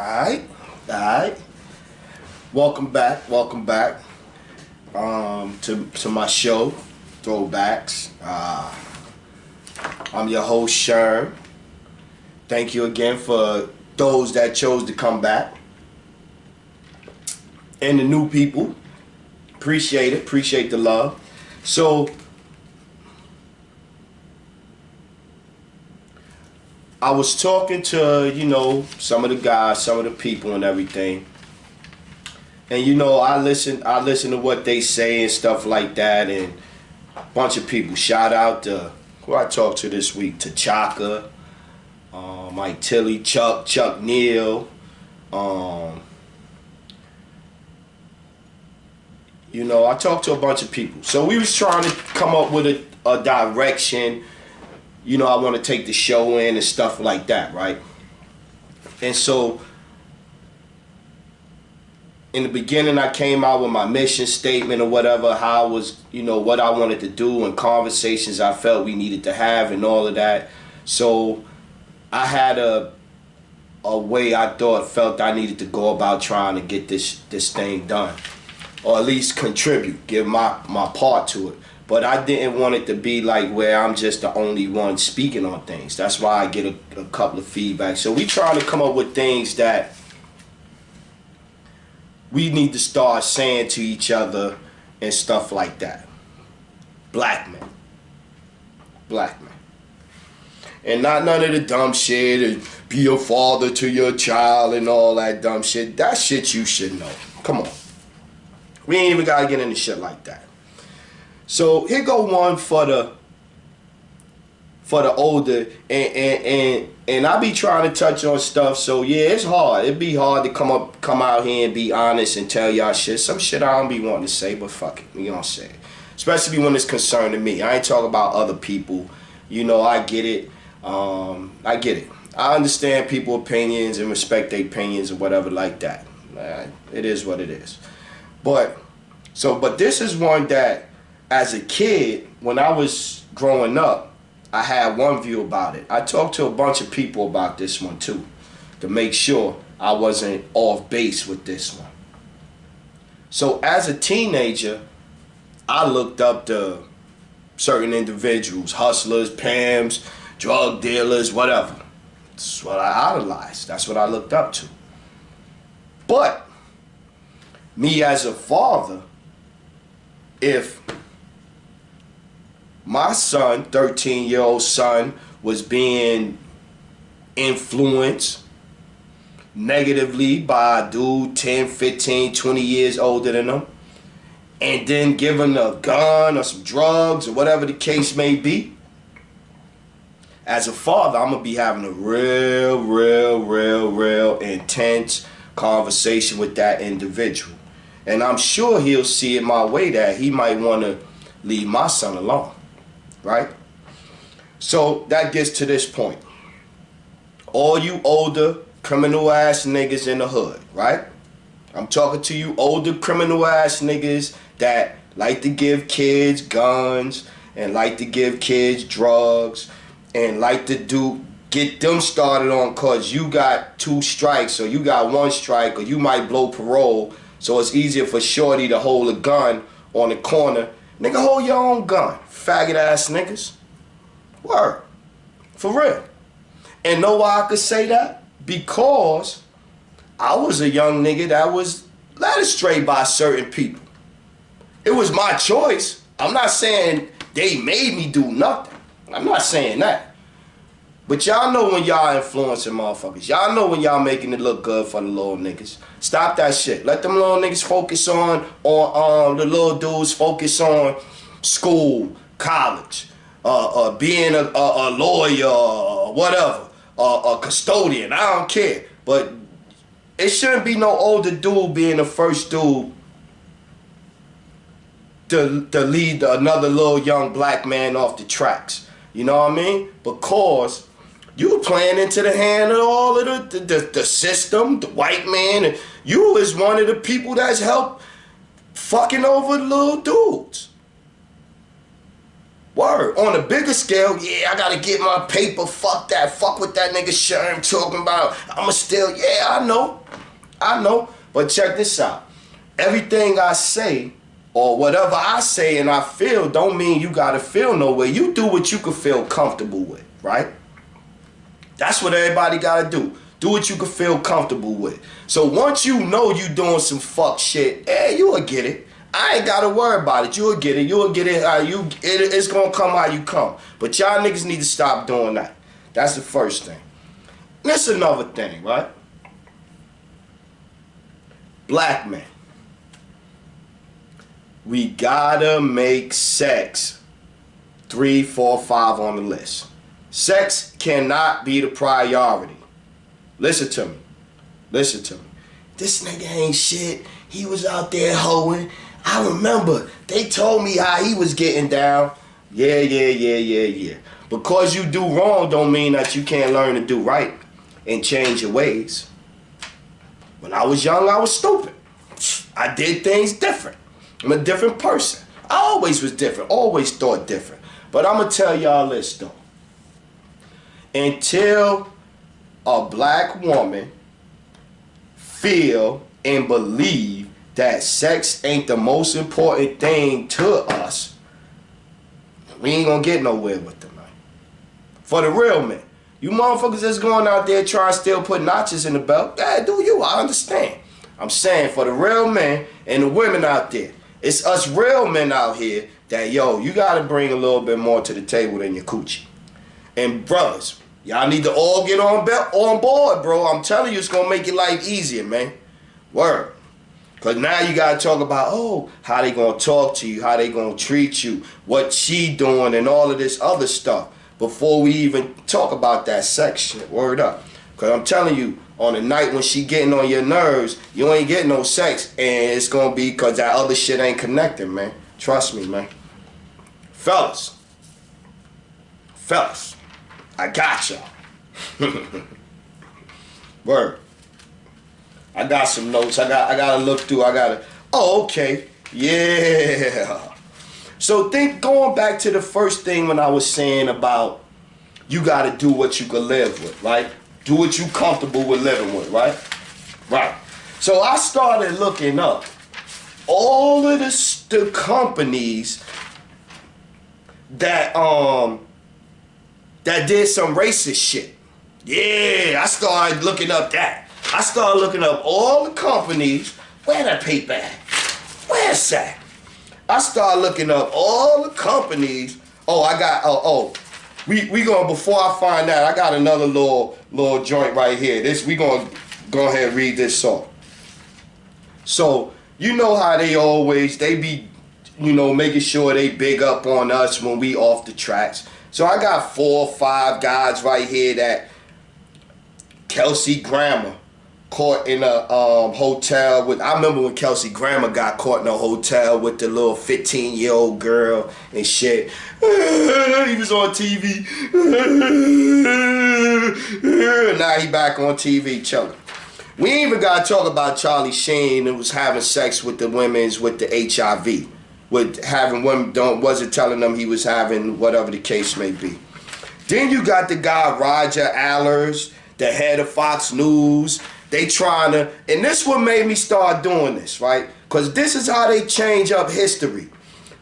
Alright, alright. Welcome back, to my show, Throwbacks. I'm your host, Sherm. Thank you again for those that chose to come back. And the new people. Appreciate it, appreciate the love. So, I was talking to, some of the guys, some of the people and everything. And I listen to what they say and stuff like that, and a bunch of people. Shout out to who I talked to this week, to Chaka, Mike Tilly, Chuck Neal, I talked to a bunch of people. So we was trying to come up with a direction. I want to take the show in and stuff like that, right? And so, in the beginning, I came out with my mission statement or whatever, how I was, what I wanted to do and conversations I felt we needed to have and all of that. So, I had a way I felt I needed to go about trying to get this thing done. Or at least contribute, give my part to it. But I didn't want it to be like where I'm just the only one speaking on things. That's why I get a couple of feedback. So we trying to come up with things that we need to start saying to each other and stuff like that. Black men. And not none of the dumb shit and be a father to your child and all that dumb shit. That shit you should know. Come on. We ain't even gotta get into shit like that. So here go one for the older, and I be trying to touch on stuff. So yeah, it's hard. It'd be hard to come out here and be honest and tell y'all shit. Some shit I don't be wanting to say, but fuck it, we gonna say it. Especially when it's concerning me. I ain't talking about other people. I get it. I get it. I understand people's opinions and respect their opinions and whatever like that. It is what it is. But this is one that, as a kid, when I was growing up, I had one view about it. I talked to a bunch of people about this one too, to make sure I wasn't off base with this one. So as a teenager, I looked up to certain individuals, hustlers, pimps, drug dealers, whatever. That's what I idolized. That's what I looked up to. But me as a father, if my son, 13-year-old son, was being influenced negatively by a dude 10, 15, 20 years older than him, and then given a gun or some drugs or whatever the case may be, as a father, I'm going to be having a real intense conversation with that individual. And I'm sure he'll see it my way that he might want to leave my son alone. Right? So that gets to this point. All you older criminal ass niggas in the hood, right? I'm talking to you older criminal ass niggas that like to give kids guns and like to give kids drugs and like to get them started on cause you got 2 strikes or you got 1 strike or you might blow parole, so it's easier for shorty to hold a gun on the corner. Nigga, hold your own gun, faggot ass niggas. Word. For real. And know why I could say that? Because I was a young nigga that was led astray by certain people. It was my choice. I'm not saying they made me do nothing. I'm not saying that. But y'all know when y'all influencing motherfuckers. Y'all know when y'all making it look good for the little niggas. Stop that shit. Let them little niggas focus on the little dudes focus on school, college, being a lawyer, or whatever, a custodian. I don't care. But it shouldn't be no older dude being the first dude to lead another little young black man off the tracks. You know what I mean? Because you playing into the hand of all of the system, the white man, and you is one of the people that's helped fucking over the little dudes. Word. On a bigger scale, yeah, I gotta get my paper. Fuck that. Fuck what that nigga Sherm talking about. I'ma still, yeah, I know. But check this out. Everything I say, or whatever I say and I feel, don't mean you gotta feel no way. You do what you can feel comfortable with, right? That's what everybody gotta do. Do what you can feel comfortable with. So once you know you doing some fuck shit, you will get it. I ain't gotta worry about it. You'll get it. You'll get it. It's gonna come how you come. But y'all niggas need to stop doing that. That's the first thing. That's another thing, right? Black men. We gotta make sex 3, 4, 5 on the list. Sex cannot be the priority. Listen to me. Listen to me. This nigga ain't shit. He was out there hoeing. I remember they told me how he was getting down. Yeah. Because you do wrong don't mean that you can't learn to do right and change your ways. When I was young, I was stupid. I did things different. I'm a different person. I always was different. Always thought different. But I'm going to tell y'all this, though. Until a black woman feel and believe that sex ain't the most important thing to us, we ain't gonna get nowhere with them, man. For the real men. You motherfuckers that's going out there trying to still put notches in the belt, yeah, do you, I understand. I'm saying for the real men and the women out there, it's us real men out here that, yo, you gotta bring a little bit more to the table than your coochie. And brothers, y'all need to all get on board, bro. I'm telling you, it's gonna make your life easier, man. Word. Because now you got to talk about, oh, how they going to talk to you, how they going to treat you, what she doing, and all of this other stuff before we even talk about that sex shit. Word up. Because I'm telling you, on the night when she getting on your nerves, you ain't getting no sex, and it's going to be because that other shit ain't connecting, man. Trust me, man. Fellas, I got y'all. Word. I got some notes. I gotta look through. Oh, okay. Yeah. So going back to the first thing when I was saying about you gotta do what you can live with, right? Do what you comfortable with living with, right? Right. So I started looking up all of the companies that did some racist shit. Yeah, I started looking up that. I started looking up all the companies. Where that paper at? Where's that? I started looking up all the companies. Oh, I got, we going, before I find that, I got another little joint right here. We going to go ahead and read this off. So, you know how they be, making sure they big up on us when we off the tracks. So I got 4 or 5 guys right here that Kelsey Grammer caught in a hotel with, I remember when Kelsey Grammer got caught in a hotel with the little 15-year-old girl and shit. He was on TV. Now he back on TV chilling. We ain't even got to talk about Charlie Sheen who was having sex with the women's with the HIV. With having women, wasn't telling them he was having whatever the case may be. Then you got the guy Roger Allers, the head of Fox News. They trying to, and this what made me start doing this, right? Because this is how they change up history.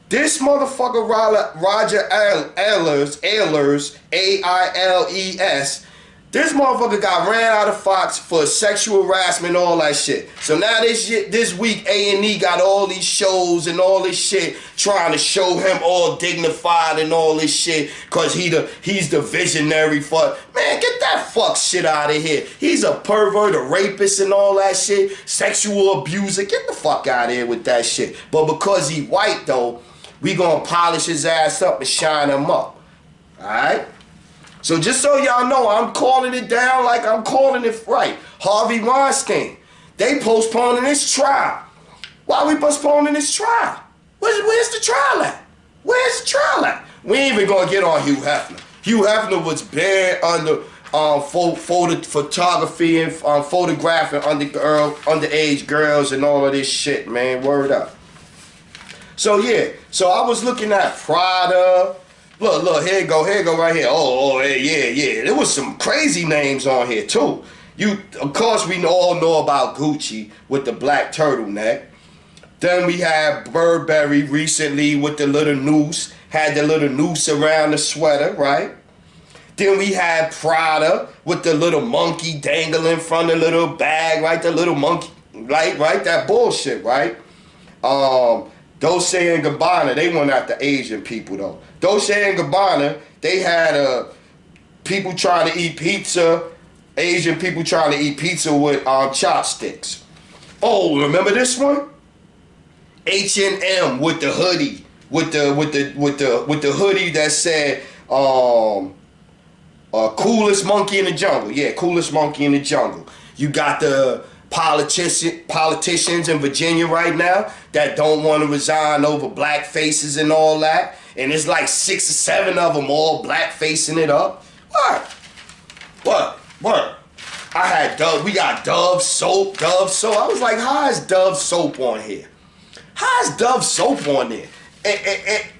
This motherfucker Roger Allers, A-I-L-E-S, this motherfucker got ran out of Fox for sexual harassment and all that shit. So now this week A&E got all these shows and all this shit trying to show him all dignified and all this shit because he's the visionary for, man, get that fuck shit out of here. He's a pervert, a rapist and all that shit, sexual abuser. Get the fuck out of here with that shit. But because he white though, we gonna polish his ass up and shine him up. Alright? So just so y'all know, I'm calling it down like I'm calling it right. Harvey Weinstein, they postponing his trial. Why are we postponing his trial? Where's the trial at? Where's the trial at? We ain't even gonna get on Hugh Hefner. Hugh Hefner was banned under photography and photographing underage girls and all of this shit, man. Word up. So yeah, so I was looking at Prada, Look, here you go right here. Yeah. There was some crazy names on here too. Of course, we all know about Gucci with the black turtleneck. Then we have Burberry recently with the little noose, had the little noose around the sweater, right? Then we had Prada with the little monkey dangling from the little bag, right? The little monkey, right? That bullshit, right? Dolce and Gabbana, they went after Asian people though. Dolce and Gabbana, they had people trying to eat pizza, Asian people trying to eat pizza with chopsticks. Oh, remember this one? H&M with the hoodie, with the hoodie that said coolest monkey in the jungle. Yeah, coolest monkey in the jungle. You got the politicians in Virginia right now that don't want to resign over black faces and all that. And it's like 6 or 7 of them all black facing it up. What? I had Dove. We got Dove soap. I was like, how is Dove soap on here? How is Dove soap on there?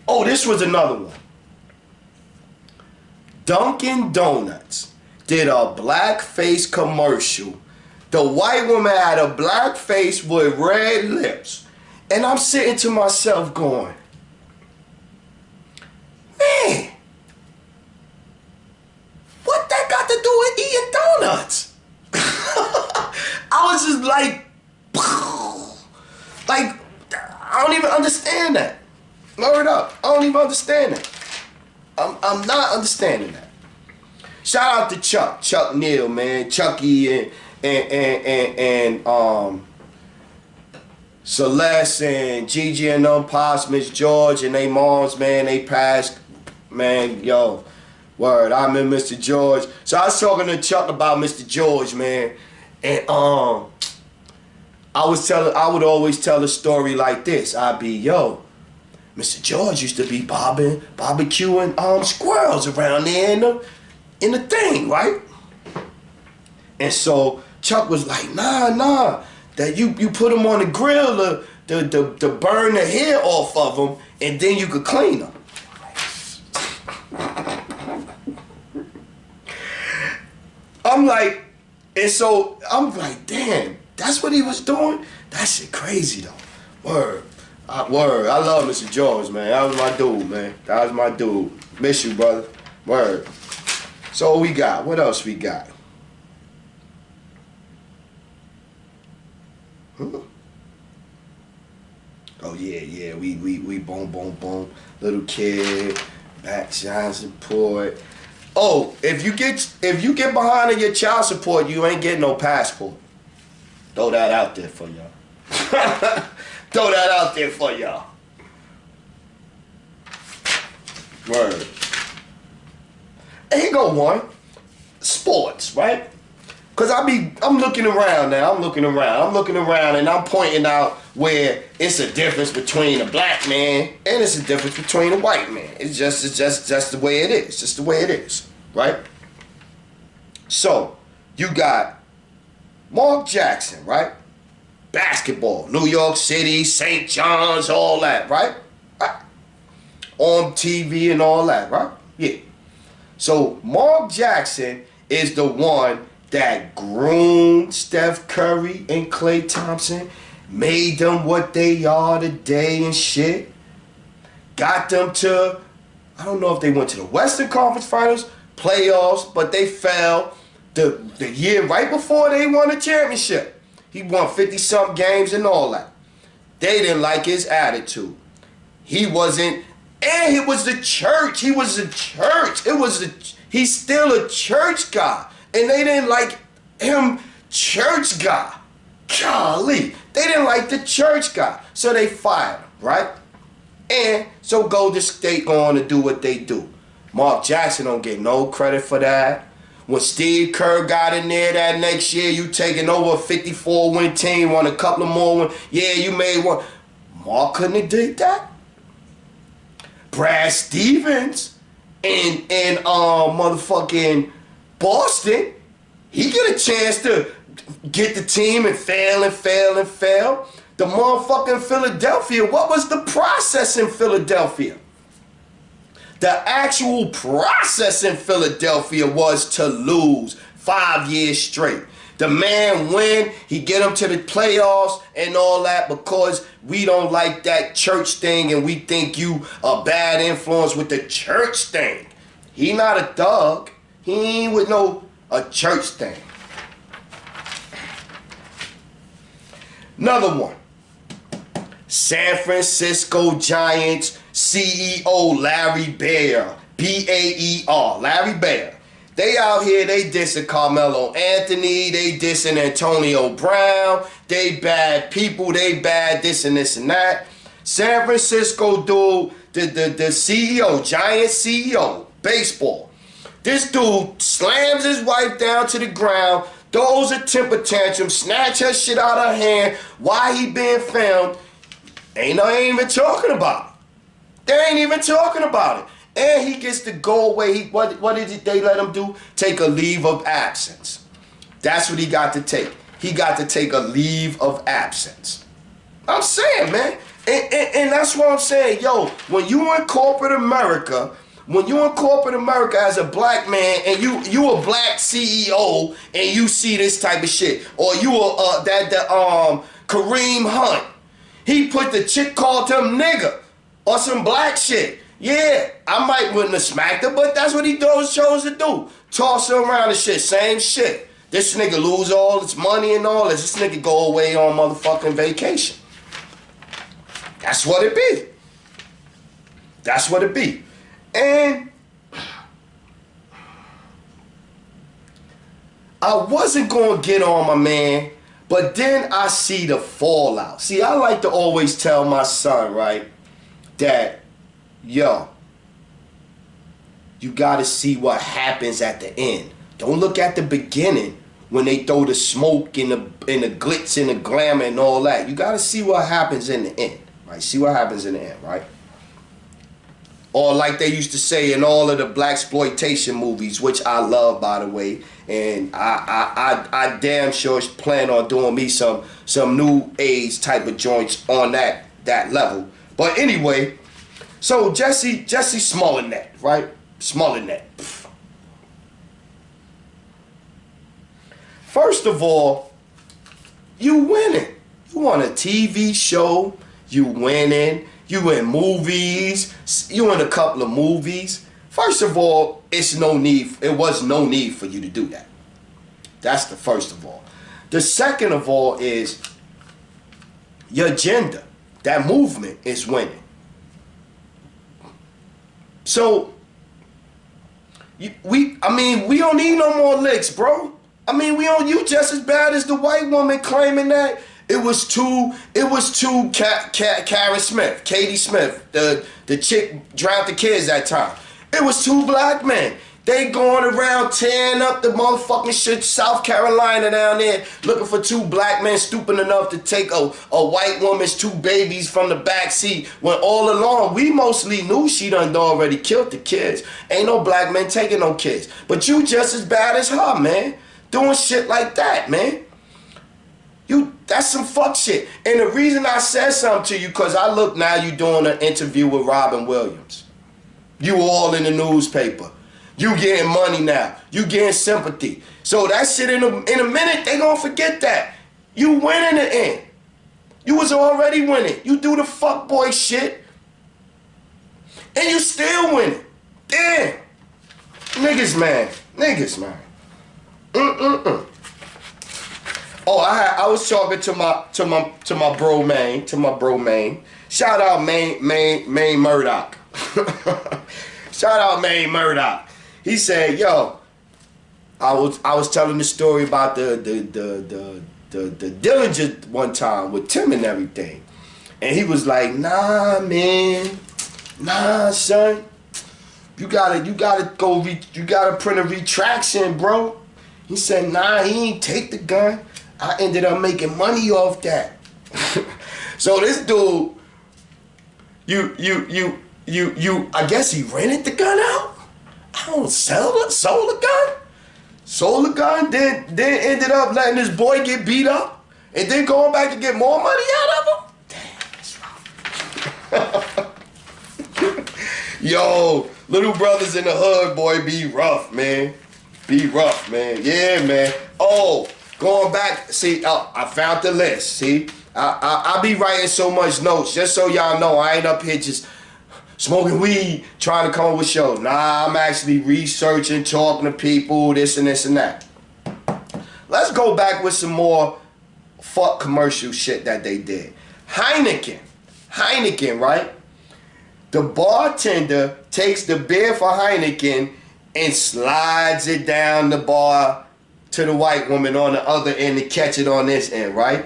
Oh, this was another one. Dunkin' Donuts did a blackface commercial. The white woman had a black face with red lips. And I'm sitting to myself going, man, what that got to do with eating donuts? I was just like, I don't even understand that. Word up, I don't even understand that. I'm not understanding that. Shout out to Chuck Neal, man, Chucky and Celeste and Gigi and them pops, Miss George and they moms, man, they passed, man, yo, word, I'm in Mr. George. So I was talking to Chuck about Mr. George, man, and I would always tell a story like this. I'd be, yo, Mr. George used to be barbecuing squirrels around there in the thing, right? And so Chuck was like, nah, that you put them on the grill to burn the hair off of them, and then you could clean them. I'm like, damn, that's what he was doing? That shit crazy though. Word. I love Mr. George, man. That was my dude, man. That was my dude. Miss you, brother. Word. So what we got? What else we got? Huh? Oh yeah. We boom. Little kid, back child support. Oh, if you get behind on your child support, you ain't getting no passport. Throw that out there for y'all. Throw that out there for y'all. Word. And here go one. Sports, right? Because I'm looking around now. I'm looking around and I'm pointing out where it's a difference between a black man and it's a difference between a white man. It's just the way it is. It's just the way it is, right? So, you got Mark Jackson, right? Basketball, New York City, St. John's, all that, right? On TV and all that, right? Yeah. So Mark Jackson is the one that groomed Steph Curry and Klay Thompson, made them what they are today and shit. Got them to, I don't know if they went to the Western Conference Finals, playoffs, but they fell the year right before they won the championship. He won 50-something games and all that. They didn't like his attitude. He wasn't, and it was the church. He was the church. He's still a church guy. And they didn't like him, church guy. Golly. They didn't like the church guy. So they fired him, right? And so Golden State going to do what they do. Mark Jackson don't get no credit for that. When Steve Kerr got in there that next year, you taking over a 54-win team, won a couple of more wins. Yeah, you made one. Mark couldn't have did that. Brad Stevens in motherfucking Boston, he get a chance to get the team and fail. The motherfucking Philadelphia, what was the process in Philadelphia? The actual process in Philadelphia was to lose 5 years straight. The man win, he get him to the playoffs and all that because we don't like that church thing and we think you a bad influence with the church thing. He not a thug. He ain't with no a church thing. Another one. San Francisco Giants CEO Larry Baer. B-A-E-R. Larry Baer. They out here, they dissing Carmelo Anthony, they dissing Antonio Brown, they bad people, they bad this and this and that. San Francisco dude, the CEO, Giant CEO, baseball. This dude slams his wife down to the ground, throws a temper tantrum, snatch her shit out of her hand while he being filmed. Ain't even talking about it. They ain't even talking about it. And he gets to go away. What did they let him do? Take a leave of absence. That's what he got to take. He got to take a leave of absence. I'm saying, man. And that's what I'm saying. Yo, when you in corporate America, as a black man and you a black CEO and you see this type of shit, or you Kareem Hunt, he put the chick called him nigga or some black shit. Yeah, I wouldn't have smacked her, but that's what he chose to do. Toss her around and shit, same shit. This nigga lose all his money and all this. This nigga go away on motherfucking vacation. That's what it be. That's what it be. And I wasn't going to get on my man, but then I see the fallout. See, I like to always tell my son, right, that yo, you gotta see what happens at the end. Don't look at the beginning when they throw the smoke and the glitz and the glamour and all that. You gotta see what happens in the end, right? See what happens in the end, right? Or like they used to say in all of the blaxploitation movies, which I love, by the way, and I damn sure plan on doing me some new age type of joints on that level. But anyway. So Jesse Smollett, right? Smollett. First of all, you winning. You on a TV show, you winning, you in movies, you in a couple of movies. First of all, it was no need for you to do that. That's the first of all. The second of all is your agenda. That movement is winning. So, we don't need no more licks, bro. You just as bad as the white woman claiming that it was Karen Smith, Katie Smith, the chick drowned the kids that time. It was 2 black men. They going around tearing up the motherfucking shit, South Carolina down there, looking for 2 black men stupid enough to take a white woman's 2 babies from the back seat, when all along we mostly knew she done already killed the kids. Ain't no black men taking no kids. But you just as bad as her, man. Doing shit like that, man. That's some fuck shit. And the reason I said something to you, because I look now you doing an interview with Robin Williams. You all in the newspaper. You getting money now. You getting sympathy. So that shit in a minute, they gonna forget that. You win in the end. You was already winning. You do the fuckboy shit. And you still winning. Damn. Niggas, man. Oh, I was talking to my bro Maine. Shout out Maine Murdoch. Shout out Maine Murdoch. He said, yo, I was telling the story about the Dillinger one time with Tim and everything. And he was like, nah, man. Nah, son. You gotta print a retraction, bro. He said, nah, he ain't take the gun. I ended up making money off that. So this dude, I guess he rented the gun out. I don't sold the gun, then ended up letting his boy get beat up, and then going back to get more money out of him. Damn, that's rough. Yo, little brothers in the hood, boy, be rough, man. Be rough, man. Yeah, man. Oh, going back, see, I found the list, see? I be writing so much notes, just so y'all know, I ain't up here just smoking weed, trying to come up with shows. Nah, I'm actually researching, talking to people, this and this and that. Let's go back with some more fuck commercial shit that they did. Heineken, right? The bartender takes the beer for Heineken and slides it down the bar to the white woman on the other end to catch it on this end, right?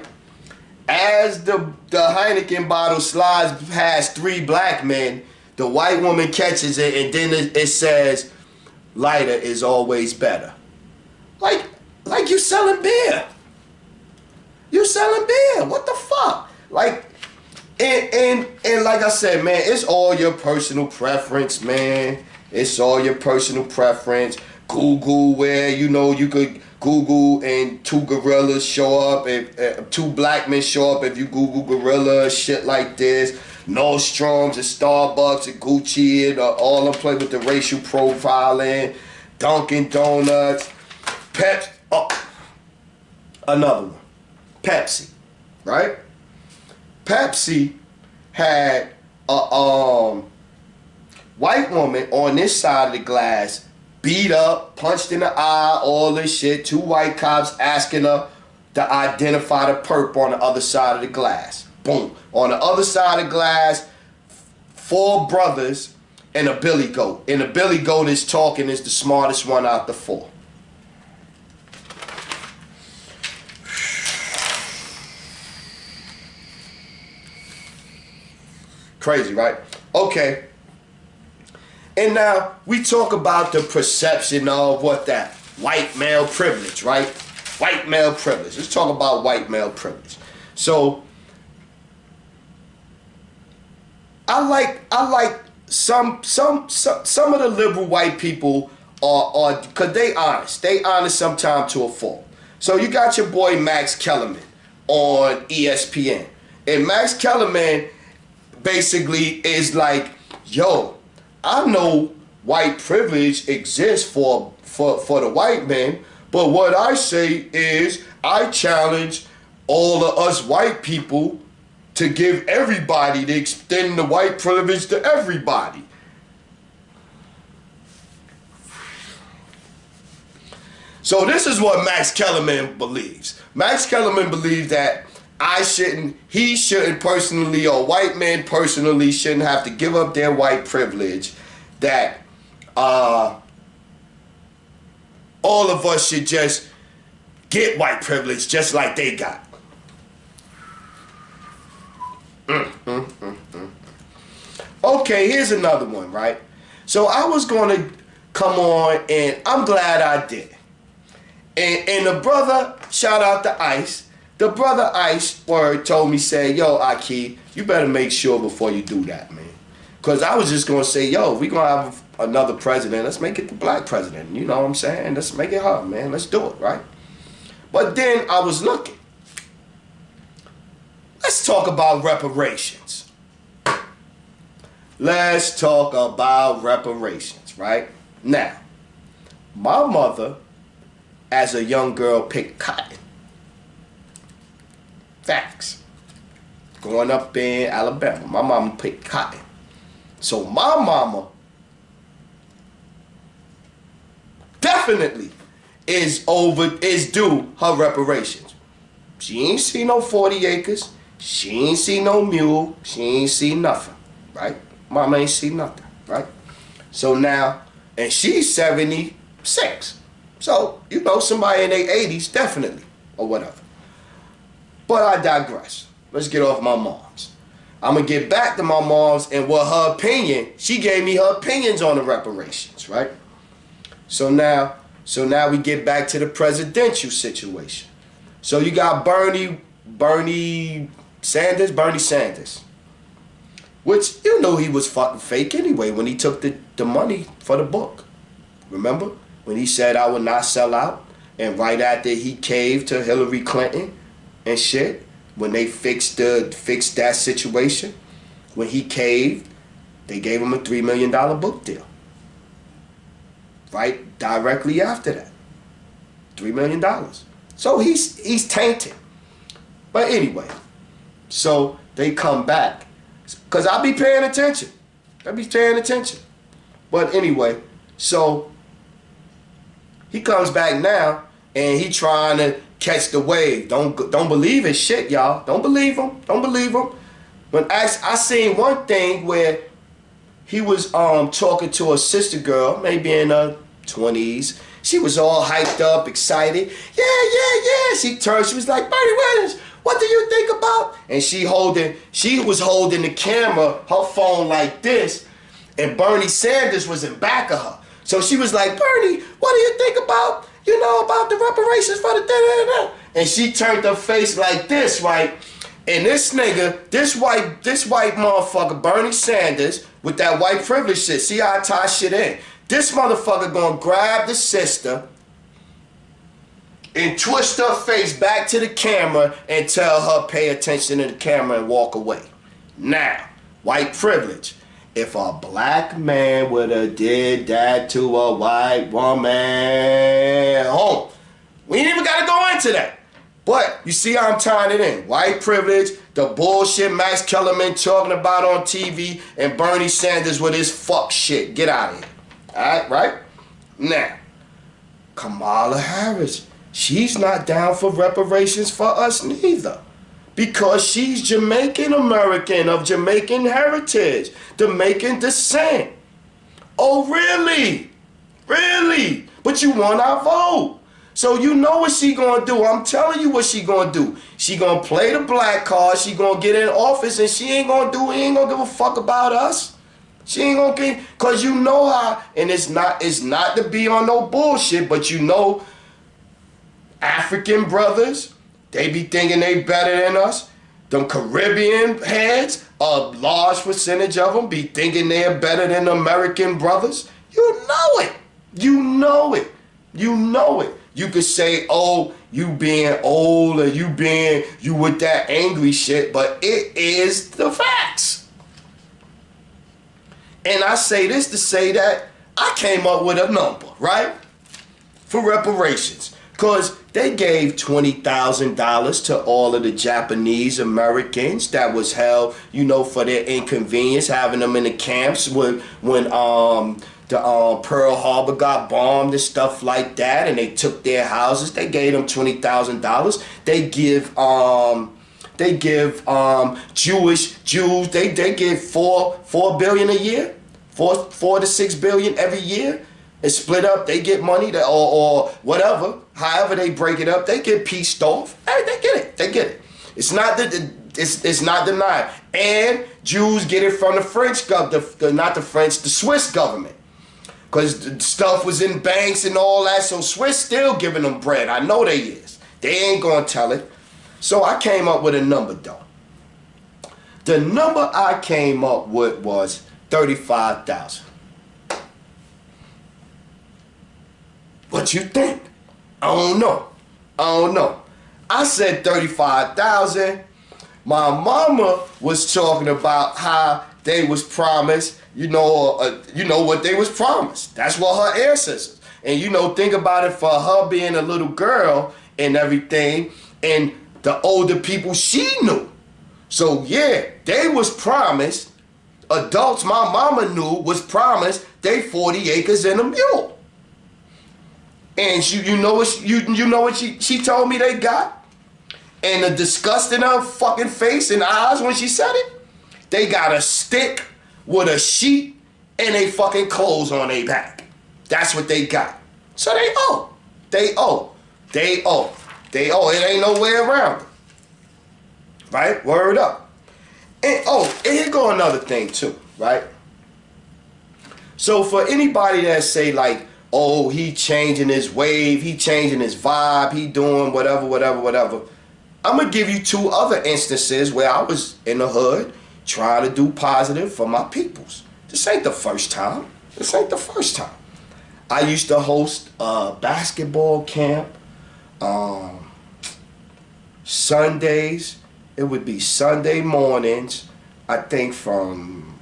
As the Heineken bottle slides past 3 black men, the white woman catches it and then it says, lighter is always better. Like you selling beer. You selling beer. What the fuck? Like, and like I said, man, it's all your personal preference, man. It's all your personal preference. Google where, you know, you could Google and 2 gorillas show up, if 2 black men show up if you Google gorilla, shit like this. Nordstrom's and Starbucks and Gucci and all them play with the racial profiling. Dunkin' Donuts. Another one. Pepsi, right? Pepsi had a white woman on this side of the glass, beat up, punched in the eye, all this shit. 2 white cops asking her to identify the perp on the other side of the glass. Boom. On the other side of the glass, 4 brothers and a billy goat. And the billy goat is talking, is the smartest one out the 4. Crazy, right? Okay. And now we talk about the perception of what that white male privilege, right? White male privilege. Let's talk about white male privilege. So I like some of the liberal white people are because they honest. They honest sometimes to a fault. So you got your boy Max Kellerman on ESPN. And Max Kellerman basically is like, yo, I know white privilege exists for the white men, but what I say is I challenge all of us white people to give everybody, to extend the white privilege to everybody. So this is what Max Kellerman believes. Max Kellerman believes that he shouldn't personally, or white men personally shouldn't have to give up their white privilege, that all of us should just get white privilege just like they got. Okay, here's another one, right? So I was going to come on, and I'm glad I did. And the brother, shout out to Ice, the brother Ice word told me, say, yo, Aki, you better make sure before you do that, man. Because I was just going to say, yo, we going to have another president. Let's make it the black president. You know what I'm saying? Let's make it her, man. Let's do it, right? But then I was looking. Let's talk about reparations. Let's talk about reparations, right? Now, my mother, as a young girl, picked cotton. Facts. Growing up in Alabama, my mama picked cotton. So my mama definitely is due her reparations. She ain't see no 40 acres. She ain't see no mule. She ain't see nothing, right? Mama ain't see nothing, right? So now, and she's 76. So, you know, somebody in their 80s, definitely, or whatever. But I digress. Let's get off my mom's. I'm going to get back to my mom's and what her opinion, she gave me her opinions on the reparations, right? So now we get back to the presidential situation. So you got Bernie Sanders, which you know he was fucking fake anyway when he took the money for the book. Remember? When he said I would not sell out, and right after he caved to Hillary Clinton and shit, when they fixed that situation, when he caved, They gave him a $3 million book deal. Right? Directly after that. $3 million. So he's tainted. But anyway, so they come back. Because I be paying attention. I be paying attention. But anyway, so he comes back now and he trying to catch the wave. Don't believe his shit, y'all. Don't believe him. Don't believe him. But I seen one thing where he was talking to a sister girl, maybe in her 20s. She was all hyped up, excited. Yeah. She turned, she was like, Bernie Williams, what do you think about? And she was holding the camera, her phone like this, and Bernie Sanders was in back of her. So she was like, Bernie, what do you think about, about the reparations for the da-da-da-da? And she turned her face like this, right? And this nigga, this white motherfucker, Bernie Sanders, with that white privilege shit, see how I tie shit in. This motherfucker gonna grab the sister and twist her face back to the camera and tell her pay attention to the camera and walk away. Now, white privilege. If a black man would have did that to a white woman, we ain't even gotta go into that. But you see how I'm tying it in. White privilege, the bullshit Max Kellerman talking about on TV, and Bernie Sanders with his fuck shit. Get out of here. Alright, right? Now, Kamala Harris, she's not down for reparations for us neither. Because she's Jamaican American of Jamaican heritage, Jamaican descent. Oh, really? Really? But you want our vote. So you know what she gonna do. I'm telling you what she gonna do. She gonna play the black card. She gonna get in office and she ain't gonna give a fuck about us. She ain't gonna get, cause you know how, and it's not to be on no bullshit, but African brothers, they be thinking they better than us. Them Caribbean heads, a large percentage of them be thinking they're better than American brothers. You know it. You know it. You know it. You could say, oh, you being old or you with that angry shit, but it is the facts. And I say this to say that I came up with a number, right? For reparations. Because they gave $20,000 to all of the Japanese Americans that was held, for their inconvenience, having them in the camps when the Pearl Harbor got bombed and stuff like that, and they took their houses. They gave them $20,000. They give Jews, they give $4 billion a year, $4 to $6 billion every year. It's split up. They get money or whatever. However they break it up, they get pieced off. Hey, they get it. They get it. It's not denied. And Jews get it from the French government, the Swiss government. Because the stuff was in banks and all that, so Swiss still giving them bread. I know they is. They ain't gonna tell it. So I came up with a number though. The number I came up with was 35,000. What you think? I don't know. I said 35,000. My mama was talking about how they was promised, what they was promised. That's what her ancestors. And think about it, for her being a little girl and everything, and the older people she knew. So yeah, they was promised, adults my mama knew was promised, they 40 acres and a mule. And you know what she told me they got? And the disgust in her fucking face and eyes when she said it? They got a stick with a sheet and they fucking clothes on their back. That's what they got. So they owe. It ain't no way around it. Right? Word up. And here go another thing too, right? So for anybody that say like, oh, he changing his wave, he changing his vibe, he doing whatever. I'm going to give you two other instances where I was in the hood trying to do positive for my peoples. This ain't the first time. I used to host a basketball camp. Sundays, it would be Sunday mornings, I think from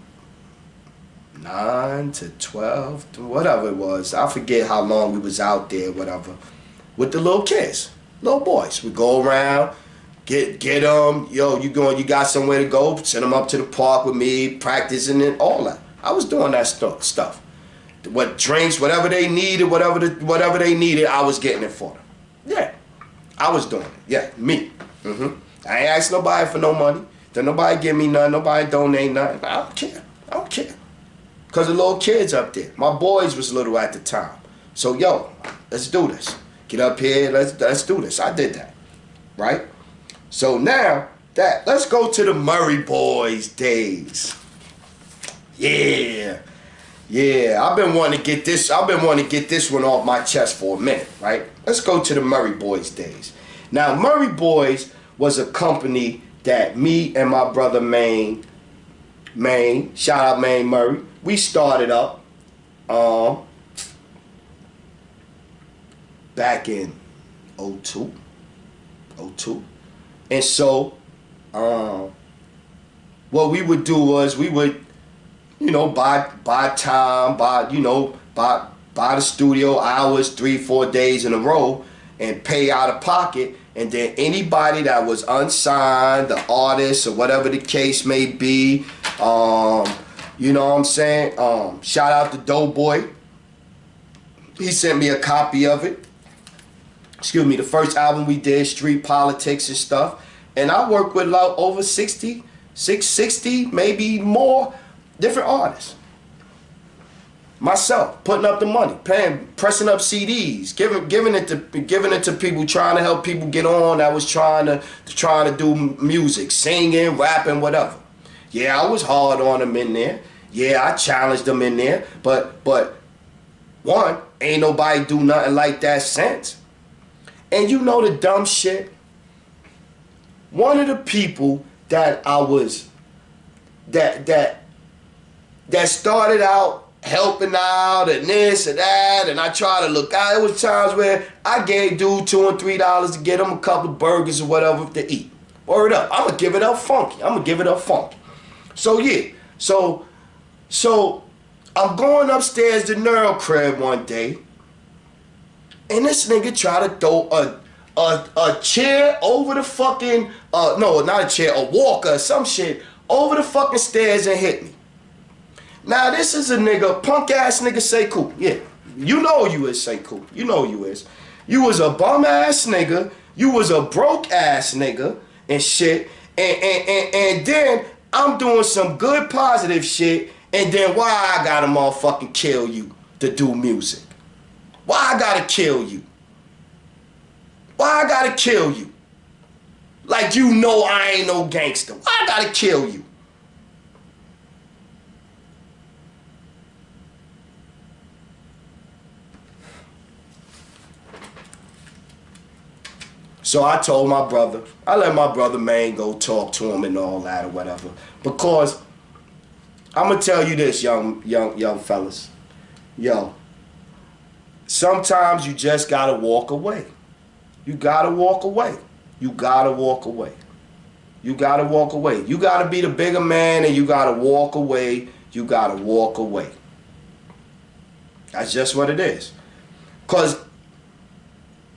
9 to 12, whatever it was. I forget how long we was out there, whatever, with the little kids, little boys. We go around, get them. Yo, you got somewhere to go? Send them up to the park with me, practicing and all that. I was doing that stuff. What drinks, whatever they needed, whatever they needed, I was getting it for them. Yeah, I was doing it. Yeah, me. I ain't asked nobody for no money. Did nobody give me nothing? Nobody donate nothing. I don't care. I don't care. Cause the little kids up there. My boys was little at the time. So yo, let's do this. Get up here. Let's do this. I did that, right? So now let's go to the Murray Boys days. Yeah. I've been wanting to get this one off my chest for a minute, right? Let's go to the Murray Boys days. Now, Murray Boys was a company that me and my brother Maine, shout out Maine Murray, we started up back in 02. And so what we would do was we would, buy time, buy the studio hours 3-4 days in a row and pay out of pocket. And then anybody that was unsigned, the artist or whatever the case may be, you know what I'm saying? Shout out to Doughboy. He sent me a copy of it. Excuse me, the first album we did, Street Politics and stuff. And I worked with like over 60, maybe more different artists. Myself, putting up the money, pressing up CDs, giving it to people, trying to help people get on that was trying to do music, singing, rapping, whatever. Yeah, I was hard on them in there. Yeah, I challenged them in there. But one, ain't nobody do nothing like that since. And you know the dumb shit? One of the people that I was that started out helping out and this and that, and I try to look out. It was times where I gave dude $2 and $3 to get him a couple of burgers or whatever to eat. Word up. I'm gonna give it up funky. So yeah. So I'm going upstairs to Neural Crib one day, and this nigga tried to throw a chair over the fucking no, not a chair, a walker or some shit over the fucking stairs and hit me. Now this is a nigga, punk ass nigga Sekou. Yeah, you know you is Sekou. You know you is. You was a bum ass nigga. You was a broke ass nigga and shit. And then I'm doing some good positive shit. And then why I gotta motherfucking kill you to do music? Why I gotta kill you? Why I gotta kill you? Like you know I ain't no gangster. Why I gotta kill you? So I told my brother, I let my brother Maine go talk to him and all that or whatever. Because I'm gonna tell you this, young fellas. Yo, sometimes you just gotta walk away. You gotta walk away. You gotta walk away. You gotta walk away. You gotta be the bigger man and you gotta walk away. You gotta walk away. That's just what it is. Cause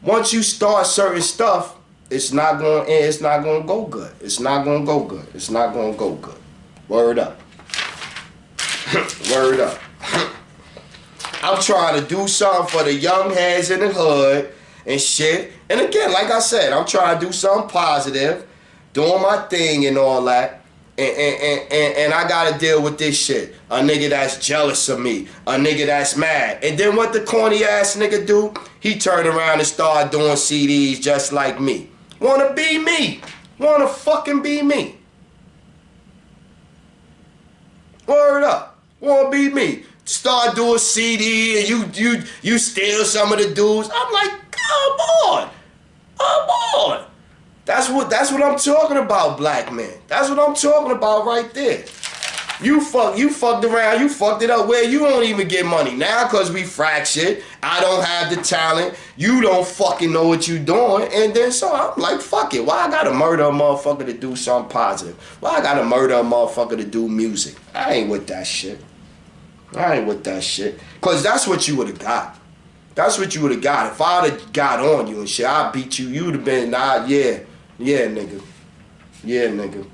once you start certain stuff, it's not gonna go good. It's not gonna go good. It's not gonna go good. Word up. Word up. I'm trying to do something for the young heads in the hood and shit. And again, like I said, I'm trying to do something positive, doing my thing and all that. And I gotta deal with this shit. A nigga that's jealous of me. A nigga that's mad. And then what the corny ass nigga do? He turn around and start doing CDs just like me. Wanna be me. Wanna fucking be me. Word up. Wanna be me. Start doing CD and you steal some of the dudes. I'm like, come on. Come on. That's what I'm talking about, black man. That's what I'm talking about right there. You fucked around, you fucked it up where you don't even get money now because we fractured. I don't have the talent. You don't fucking know what you doing. And then so I'm like, fuck it. Why I gotta murder a motherfucker to do something positive? Why I gotta murder a motherfucker to do music? I ain't with that shit. I ain't with that shit. Cause that's what you would have got. That's what you would have got. If I'd have got on you and shit, I beat you, you'd have been, nah, yeah, nigga. Yeah, nigga.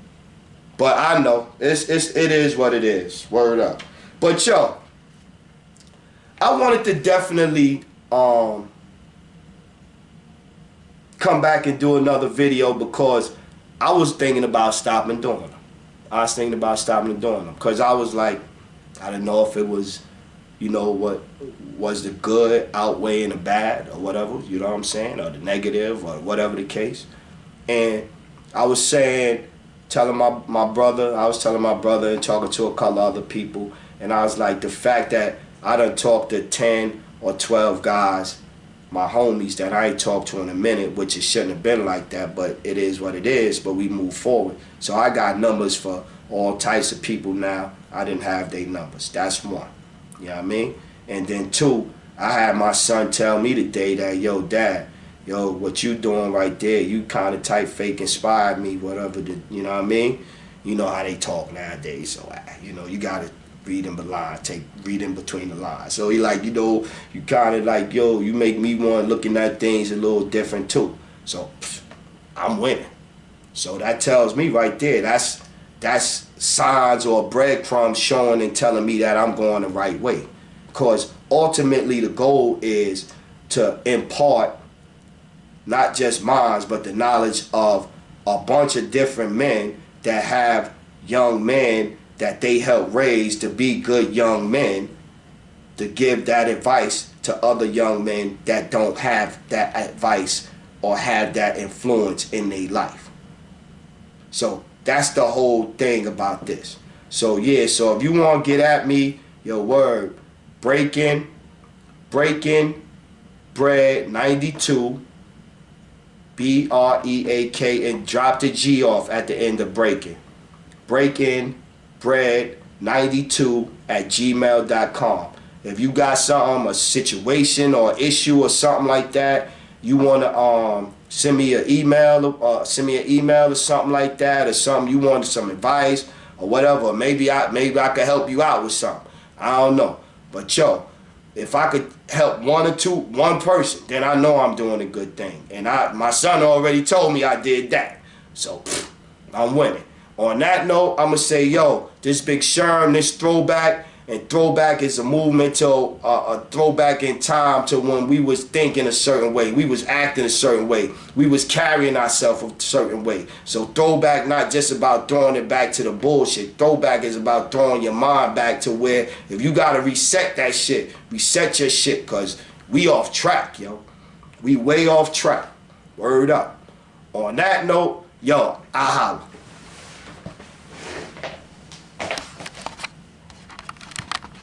But I know, it is what it is. Word up. But yo, I wanted to definitely come back and do another video because I was thinking about stopping doing them. I was thinking about stopping doing them because I was like, I didn't know if it was, you know, what was the good outweighing the bad or whatever, you know what I'm saying, or the negative or whatever the case. And I was saying, telling my brother and talking to a couple other people, and I was like, the fact that I done talked to 10 or 12 guys, my homies that I ain't talked to in a minute, which it shouldn't have been like that, but it is what it is, but we move forward. So I got numbers for all types of people now. I didn't have their numbers. That's one. You know what I mean? And then two, I had my son tell me today that, yo, Dad, yo, what you doing right there, you kind of type fake inspired me, whatever, you know what I mean? You know how they talk nowadays, so, you know, you got to read in the line, read in between the lines. So he like, you know, you kind of like, yo, you make me want looking at things a little different too. So I'm winning. So that tells me right there, that's signs or breadcrumbs showing and telling me that I'm going the right way. Because ultimately the goal is to impart not just minds, but the knowledge of a bunch of different men that have young men that they help raise to be good young men, to give that advice to other young men that don't have that advice or have that influence in their life. So that's the whole thing about this. So yeah, so if you want to get at me, your word, breaking bread 92, BREAK, and drop the G off at the end of breaking bread 92 at gmail.com. If you got something, a situation or issue or something like that, you want to send me an email or something like that, or something you wanted some advice or whatever. Maybe I could help you out with something. I don't know. But yo, if I could help one person, then I know I'm doing a good thing. And my son already told me I did that. So I'm winning. On that note, I'm going to say, yo, this Big Sherm, this Throwback, and Throwback is a movement to a throwback in time to when we was thinking a certain way, we was acting a certain way, we was carrying ourselves a certain way. So Throwback not just about throwing it back to the bullshit. Throwback is about throwing your mind back to where if you got to reset that shit, reset your shit, because we off track, yo. We way off track. Word up. On that note, yo, I holla.